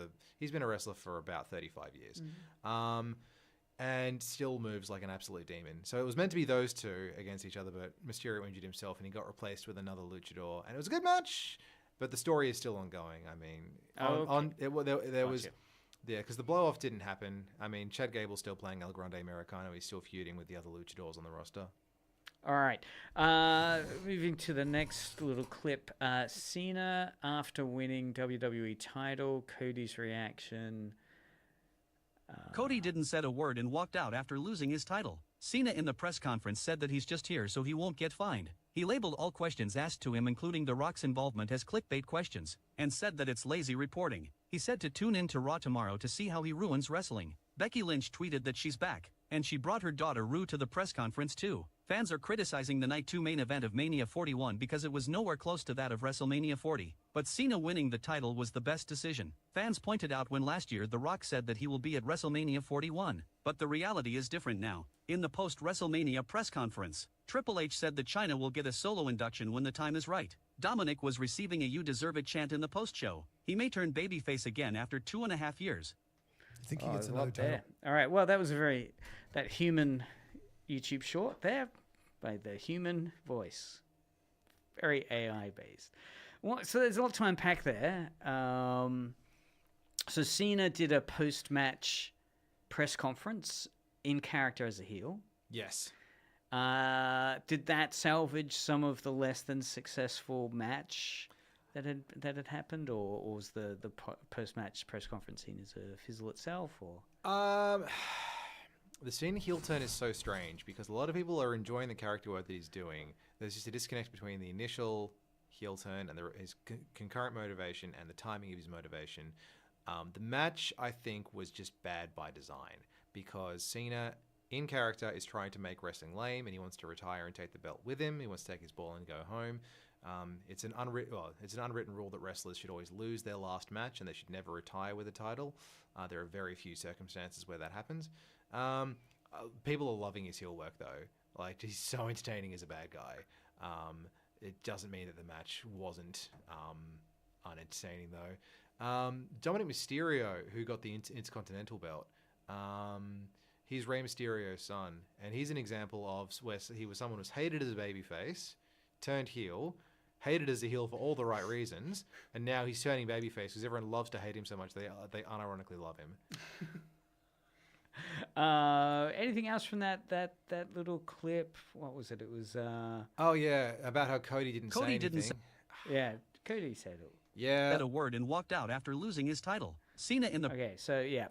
he's been a wrestler for about 35 years. And still moves like an absolute demon. So it was meant to be those two against each other, but Mysterio injured himself and he got replaced with another luchador. And it was a good match. But the story is still ongoing. I mean, there was, because the blow off didn't happen. I mean, Chad Gable's still playing El Grande Americano. He's still feuding with the other luchadors on the roster. All right. Moving to the next little clip. Cena after winning WWE title. Cody's reaction. Cody didn't say a word and walked out after losing his title. Cena in the press conference said that he's just here so he won't get fined. He labeled all questions asked to him, including The Rock's involvement, as clickbait questions, and said that it's lazy reporting. He said to tune in to Raw tomorrow to see how he ruins wrestling. Becky Lynch tweeted that she's back, and she brought her daughter Rue to the press conference too. Fans are criticizing the Night 2 main event of Mania 41 because it was nowhere close to that of WrestleMania 40. But Cena winning the title was the best decision. Fans pointed out when last year The Rock said that he will be at WrestleMania 41. But the reality is different now. In the post-WrestleMania press conference, Triple H said that Chyna will get a solo induction when the time is right. Dominic was receiving a "You deserve it" chant in the post-show. He may turn babyface again after 2.5 years. I think he gets another title. All right. Well, that was that human YouTube short there by the human voice. Very AI based. Well, so there's a lot to unpack there. So Cena did a post-match press conference in character as a heel. Yes. Did that salvage some of the less than successful match that had happened, or was the post-match press conference seen as a fizzle itself, or? The Cena heel turn is so strange because a lot of people are enjoying the character work that he's doing. There's just a disconnect between the initial heel turn and his concurrent motivation and the timing of his motivation. The match, I think, was just bad by design because Cena, in character, is trying to make wrestling lame and he wants to retire and take the belt with him. He wants to take his ball and go home. It's an unwritten rule that wrestlers should always lose their last match and they should never retire with a title. There are very few circumstances where that happens. People are loving his heel work though. Like, he's so entertaining as a bad guy. It doesn't mean that the match wasn't unentertaining though. Dominic Mysterio, who got the Intercontinental belt, he's Rey Mysterio's son, and he's an example of where he was someone who was hated as a babyface, turned heel, hated as a heel for all the right reasons, and now he's turning babyface because everyone loves to hate him so much they unironically love him. Anything else from that little clip? What was it? It was oh yeah, about how Cody didn't say anything. Yeah, Cody said it. Yeah. Said a word and walked out after losing his title. Cena in the Okay, so yeah.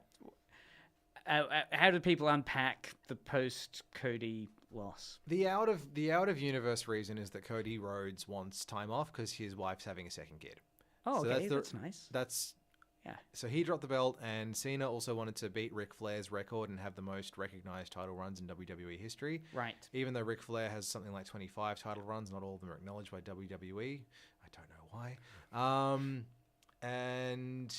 How do people unpack the post Cody loss? The out of universe reason is that Cody Rhodes wants time off because his wife's having a second kid. Oh, so okay, that's nice. Yeah. So he dropped the belt, and Cena also wanted to beat Ric Flair's record and have the most recognized title runs in WWE history. Right. Even though Ric Flair has something like 25 title runs, not all of them are acknowledged by WWE. I don't know why. And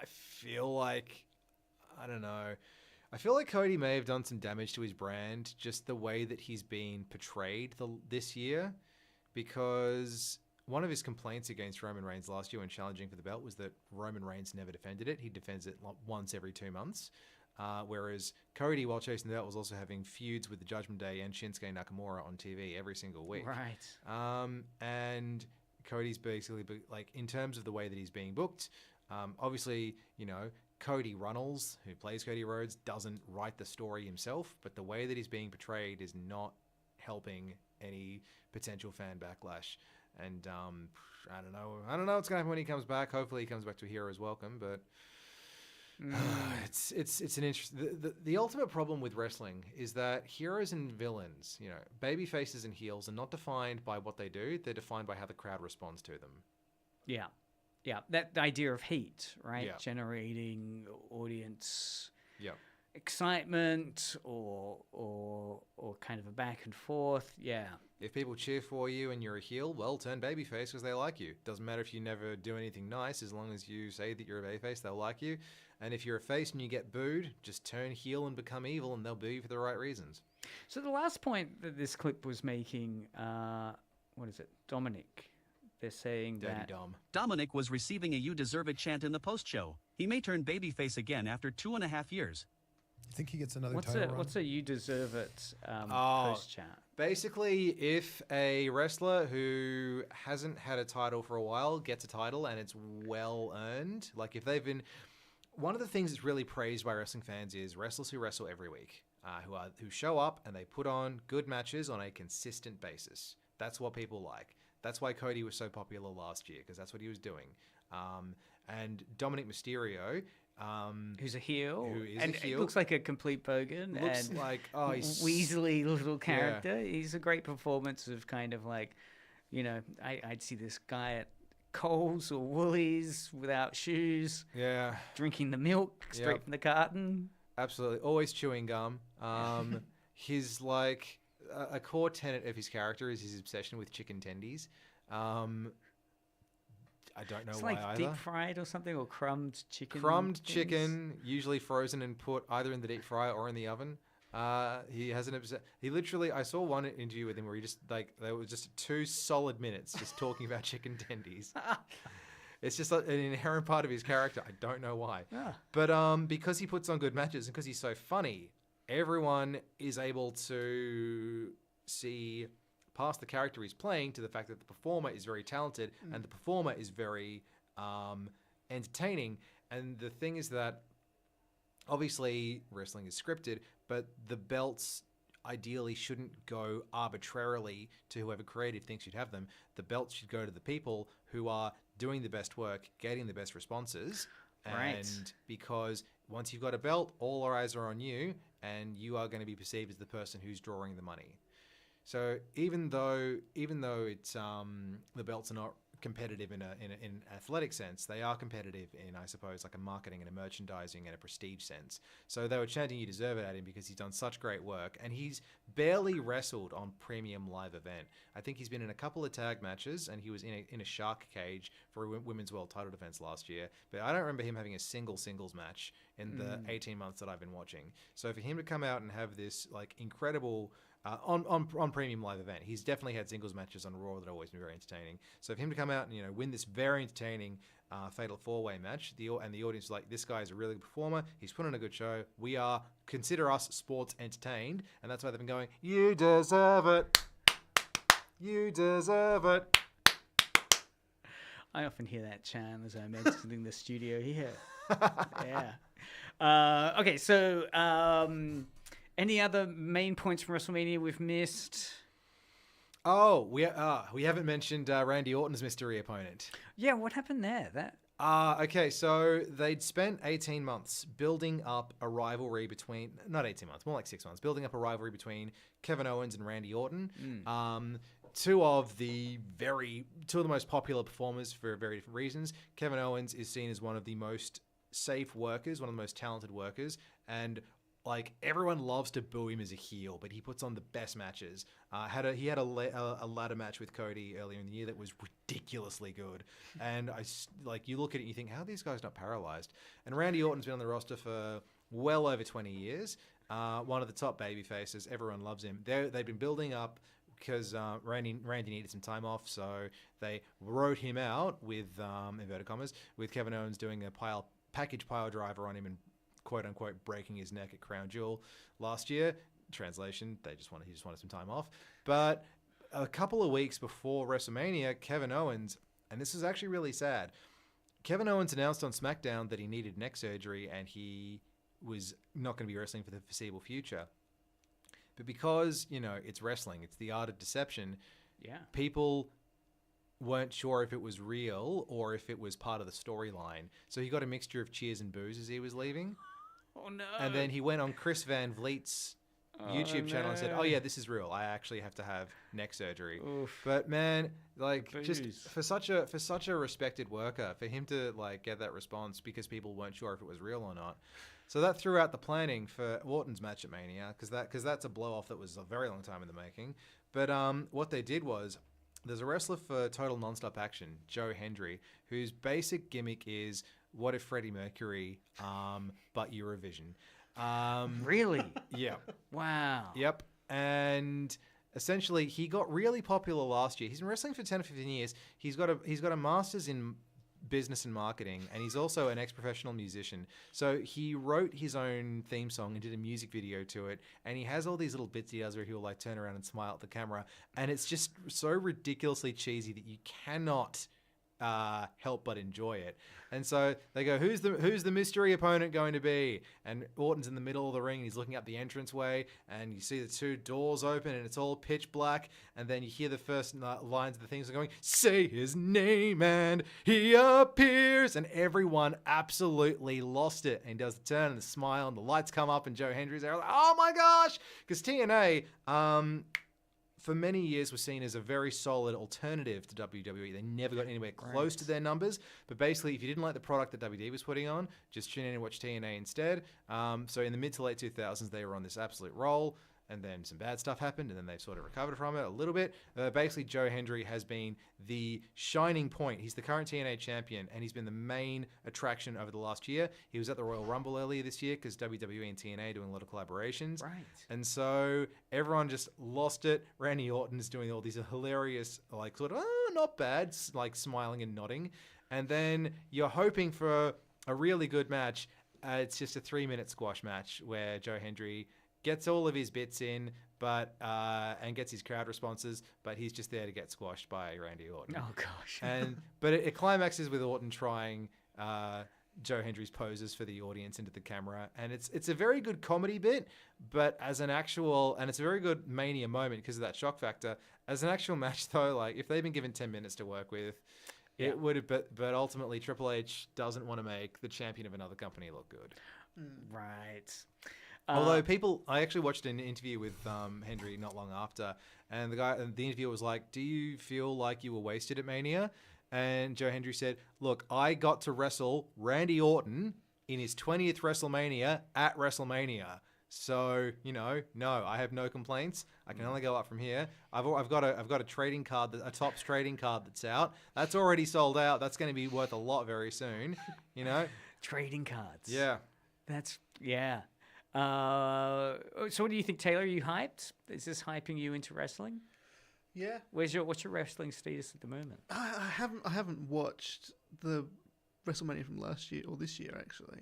I feel like, I don't know. I feel like Cody may have done some damage to his brand, just the way that he's been portrayed this year, because one of his complaints against Roman Reigns last year when challenging for the belt was that Roman Reigns never defended it. He defends it once every 2 months. Whereas Cody, while chasing the belt, was also having feuds with the Judgment Day and Shinsuke Nakamura on TV every single week. Right. And Cody's basically, like, in terms of the way that he's being booked, obviously, you know, Cody Runnels, who plays Cody Rhodes, doesn't write the story himself, but the way that he's being portrayed is not helping any potential fan backlash. And I don't know what's going to happen when he comes back. Hopefully he comes back to a hero's welcome, but It's an interest. The ultimate problem with wrestling is that heroes and villains, baby faces and heels, are not defined by what they do. They're defined by how the crowd responds to them. Yeah. That idea of heat, right? Yeah. Generating audience Yeah. excitement or kind of a back and forth. Yeah. If people cheer for you and you're a heel, well, turn babyface because they like you. Doesn't matter if you never do anything nice, as long as you say that you're a babyface, they'll like you. And if you're a face and you get booed, just turn heel and become evil, and they'll boo you for the right reasons. So the last point that this clip was making, what is it? Dominic. They're saying Dirty that Dom. Dominic was receiving a "You Deserve It" chant in the post-show. He may turn babyface again after 2.5 years. You think he gets another title run? What's a "You Deserve It" post chat? Basically, if a wrestler who hasn't had a title for a while gets a title and it's well earned, like if they've been, one of the things that's really praised by wrestling fans is wrestlers who wrestle every week, who show up and they put on good matches on a consistent basis. That's what people like. That's why Cody was so popular last year, because that's what he was doing. And Dominic Mysterio, who's a heel, and it looks like a complete bogan, looks and like he's weaselly little character. Yeah. He's a great performance of kind of like, I'd see this guy at Coles or Woolies without shoes, drinking the milk straight from the carton. Absolutely, always chewing gum. His like a core tenet of his character is his obsession with chicken tendies. I don't know it's why like either. Deep fried or something, or crumbed chicken. Crumbed chicken, usually frozen and put either in the deep fryer or in the oven. He has he literally, I saw one interview with him where he just there was just 2 solid minutes just talking about chicken tendies. It's just an inherent part of his character. I don't know why. Yeah. But because he puts on good matches and because he's so funny, everyone is able to see past the character he's playing to the fact that the performer is very talented and the performer is very entertaining. And the thing is that obviously wrestling is scripted, but the belts ideally shouldn't go arbitrarily to whoever creative thinks should have them. The belts should go to the people who are doing the best work, getting the best responses. Right. And because once you've got a belt, all our eyes are on you, and you are going to be perceived as the person who's drawing the money. So even though it's the belts are not competitive in an athletic sense, they are competitive in, I suppose, like a marketing and a merchandising and a prestige sense. So they were chanting "You Deserve It" at him because he's done such great work, and he's barely wrestled on premium live event. I think he's been in a couple of tag matches, and he was in a shark cage for a women's world title defense last year. But I don't remember him having a singles match in the 18 months that I've been watching. So for him to come out and have this like incredible on premium live event, he's definitely had singles matches on Raw that have always been very entertaining. So for him to come out and win this very entertaining fatal 4-way match, the audience is like, this guy is a really good performer. He's put on a good show. Consider us sports entertained, and that's why they've been going, "You deserve it. You deserve it." I often hear that chant as I'm exiting the studio here. Yeah. Okay, so any other main points from WrestleMania we've missed? Oh, we haven't mentioned Randy Orton's mystery opponent. Yeah, what happened there? Okay, so they'd spent 18 months building up a rivalry between, not 18 months, more like 6 months, building up a rivalry between Kevin Owens and Randy Orton. Two of the most popular performers for very different reasons. Kevin Owens is seen as one of the most safe workers, one of the most talented workers, and like everyone loves to boo him as a heel, but he puts on the best matches. He had a ladder match with Cody earlier in the year that was ridiculously good, and you look at it and you think, how are these guys not paralyzed? And Randy Orton's been on the roster for well over 20 years. One of the top baby faces, everyone loves him. They've been building up because Randy needed some time off, so they wrote him out with inverted commas with Kevin Owens doing a package pile driver on him and quote-unquote breaking his neck at Crown Jewel last year. Translation, he just wanted some time off. But a couple of weeks before WrestleMania, Kevin Owens, and this is actually really sad, Kevin Owens announced on SmackDown that he needed neck surgery and he was not going to be wrestling for the foreseeable future. But because, it's wrestling, it's the art of deception, people weren't sure if it was real or if it was part of the storyline. So he got a mixture of cheers and boos as he was leaving. Oh no! And then he went on Chris Van Vliet's YouTube channel and said, "Oh yeah, this is real. I actually have to have neck surgery." Oof. But man, like just Boos. for such a respected worker, for him to like get that response because people weren't sure if it was real or not. So that threw out the planning for Orton's match at Mania because that's a blow off that was a very long time in the making. But what they did was there's a wrestler for Total Nonstop Action, Joe Hendry, whose basic gimmick is what if Freddie Mercury, but Eurovision. Really? Yeah. Wow. Yep. And essentially, he got really popular last year. He's been wrestling for 10 or 15 years. He's got a master's in business and marketing, and he's also an ex-professional musician. So he wrote his own theme song and did a music video to it, and he has all these little bits he does where he'll like turn around and smile at the camera, and it's just so ridiculously cheesy that you cannot help but enjoy it. And so they go, who's the mystery opponent going to be? And Orton's in the middle of the ring and he's looking up the entranceway, and you see the two doors open and it's all pitch black, and then you hear the first lines of the things going, say his name and he appears, and everyone absolutely lost it. And he does the turn and the smile and the lights come up and Joe Hendry's there like, oh my gosh, because TNA for many years was seen as a very solid alternative to WWE. They never got anywhere close to their numbers. But basically, if you didn't like the product that WWE was putting on, just tune in and watch TNA instead. So in the mid to late 2000s, they were on this absolute roll. And then some bad stuff happened, and then they've sort of recovered from it a little bit. Basically, Joe Hendry has been the shining point. He's the current TNA champion, and he's been the main attraction over the last year. He was at the Royal Rumble earlier this year because WWE and TNA are doing a lot of collaborations. Right. And so everyone just lost it. Randy Orton's doing all these hilarious, like, sort of, oh, not bad, like smiling and nodding. And then you're hoping for a really good match. It's just a 3-minute squash match where Joe Hendry gets all of his bits in, but and gets his crowd responses, but he's just there to get squashed by Randy Orton. Oh gosh. But it climaxes with Orton trying Joe Hendry's poses for the audience into the camera, and it's a very good comedy bit, but as an actual, and it's a very good Mania moment because of that shock factor. As an actual match though, like if they've been given 10 minutes to work with, it would have, but ultimately Triple H doesn't want to make the champion of another company look good. Right. Although I actually watched an interview with Hendry not long after, and the interviewer was like, "Do you feel like you were wasted at Mania?" And Joe Hendry said, "Look, I got to wrestle Randy Orton in his 20th WrestleMania at WrestleMania, so no, I have no complaints. I can only go up from here. I've got a trading card, a Topps trading card that's out. That's already sold out. That's going to be worth a lot very soon. Trading cards. Yeah, yeah." So what do you think, Taylor? Are you hyped? Is this hyping you into wrestling? Yeah. What's your wrestling status at the moment? I haven't watched the WrestleMania from last year or this year actually.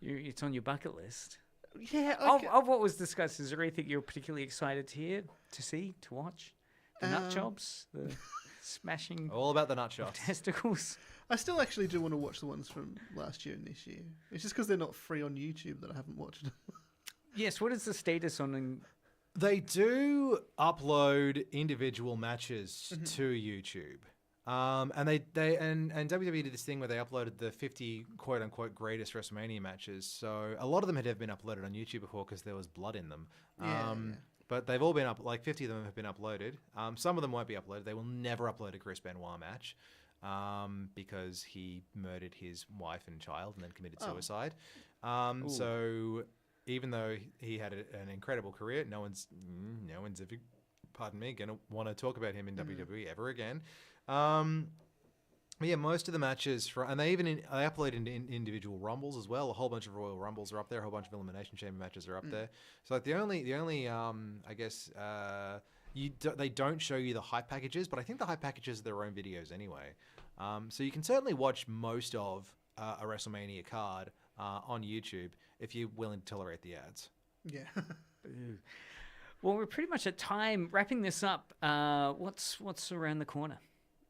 It's on your bucket list. Yeah. Of what was discussed, is there anything you're particularly excited to hear, to see, to watch? The nut jobs, the smashing. All about the nut shots. Testicles. I still actually do want to watch the ones from last year and this year. It's just because they're not free on YouTube that I haven't watched them. Yes, what is the status on? They do upload individual matches to YouTube. And and WWE did this thing where they uploaded the 50 quote unquote greatest WrestleMania matches. So a lot of them had been uploaded on YouTube before because there was blood in them. But they've all been up, like 50 of them have been uploaded. Some of them won't be uploaded. They will never upload a Chris Benoit match. Because he murdered his wife and child and then committed suicide. So even though he had an incredible career, no one's ever, pardon me, going to want to talk about him in WWE ever again. But yeah, most of the matches and they upload into individual Rumbles as well. A whole bunch of Royal Rumbles are up there. A whole bunch of Elimination Chamber matches are up there. So like the only I guess they don't show you the hype packages, but I think the hype packages are their own videos anyway. So you can certainly watch most of a WrestleMania card on YouTube if you're willing to tolerate the ads. Yeah. Well, we're pretty much at time. Wrapping this up, what's around the corner?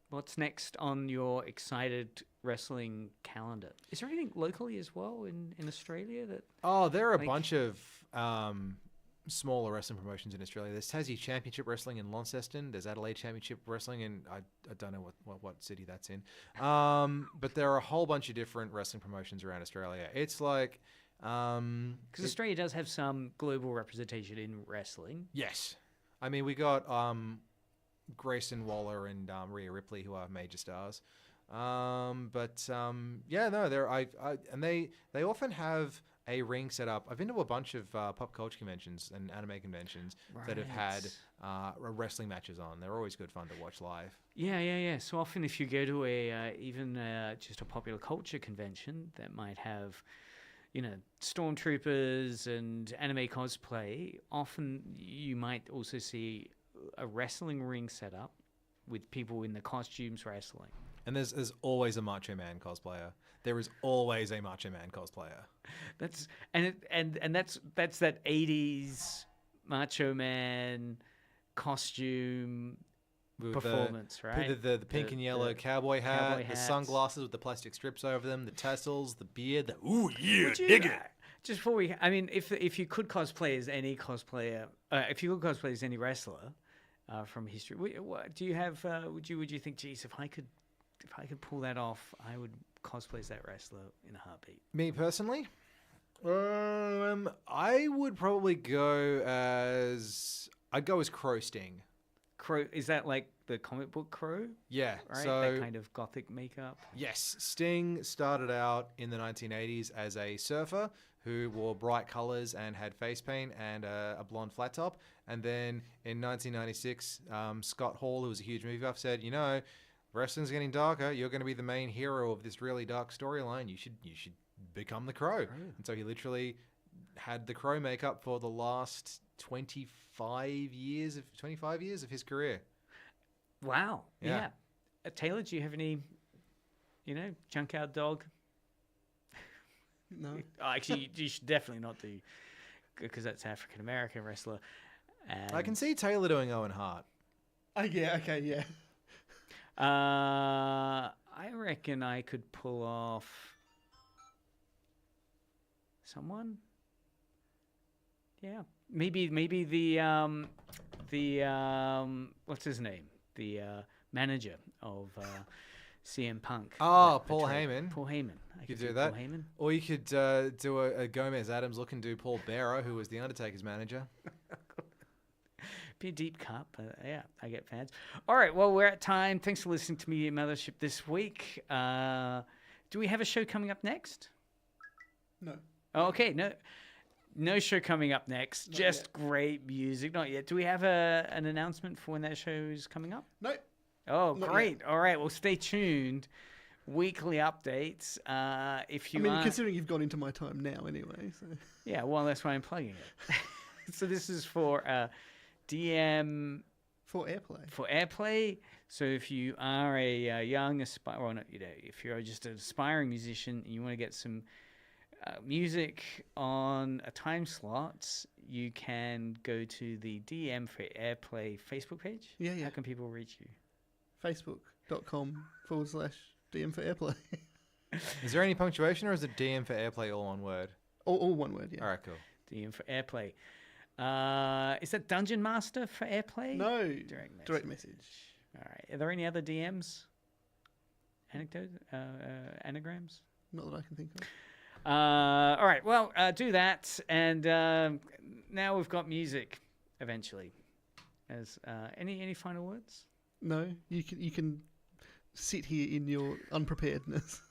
What's next on your excited wrestling calendar? Is there anything locally as well in Australia that? Oh, there are a bunch of smaller wrestling promotions in Australia. There's Tassie Championship Wrestling in Launceston. There's Adelaide Championship Wrestling in I don't know what city that's in. But there are a whole bunch of different wrestling promotions around Australia. It's like because Australia does have some global representation in wrestling. Yes, I mean we got Grayson Waller and Rhea Ripley, who are major stars. And they often have a ring set up. I've been to a bunch of pop culture conventions and anime conventions that have had wrestling matches on. They're always good fun to watch live. Yeah. So often, if you go to just a popular culture convention that might have, stormtroopers and anime cosplay, often you might also see a wrestling ring set up with people in the costumes wrestling. And there's always a Macho Man cosplayer. There is always a Macho Man cosplayer. That's that 80s Macho Man costume with performance, right? The pink and yellow cowboy hat, the sunglasses with the plastic strips over them, the tassels, the beard. Dig it. Just before if you could cosplay as any cosplayer, if you could cosplay as any wrestler from history, what do you have? Would you think, geez, if I could pull that off, I would cosplay as that wrestler in a heartbeat? Me personally, I would probably I'd go as Crow Sting. Crow, is that like the comic book Crow? Yeah, right. So that kind of gothic makeup. Yes, Sting started out in the 1980s as a surfer who wore bright colors and had face paint and a blonde flat top. And then in 1996, Scott Hall, who was a huge movie buff, said, wrestling's getting darker. You're going to be the main hero of this really dark storyline. You should become the Crow. And so he literally had the Crow makeup for the last 25 years of his career. Wow. Yeah. Taylor, do you have any, junkyard dog? No. Actually, you should definitely not do, because that's African American wrestler. And I can see Taylor doing Owen Hart. Yeah. Okay. Yeah. I reckon I could pull off someone. Yeah, maybe the what's his name? The manager of CM Punk. Oh, Paul Heyman. Paul Heyman. I could do that. Paul Heyman. Or you could do a Gomez Adams look and do Paul Bearer, who was the Undertaker's manager. Be a deep cut, but yeah, I get fans. All right, well, we're at time. Thanks for listening to Media Mothership this week. Do we have a show coming up next? No. Oh, okay, no show coming up next. Not Just yet. great music. Not yet. Do we have an announcement for when that show is coming up? No. Oh, Not great. yet. All right, well, stay tuned. Weekly updates. If you considering you've gone into my time now anyway. So. Yeah, well, that's why I'm plugging it. So this is for DM for airplay. For airplay. So if you are a young if you're just an aspiring musician and you want to get some music on a time slot, you can go to the DM for Airplay Facebook page. Yeah. How can people reach you? Facebook.com/DM for Airplay. Is there any punctuation, or is it DM for Airplay all one word? All one word, yeah. All right, cool. DM for Airplay. Is that Dungeon Master for Airplay? No. Direct message. All right. Are there any other DMs? Anagrams? Not that I can think of. All right. Well, do that, and now we've got music. Eventually, as any final words? No. You can sit here in your unpreparedness.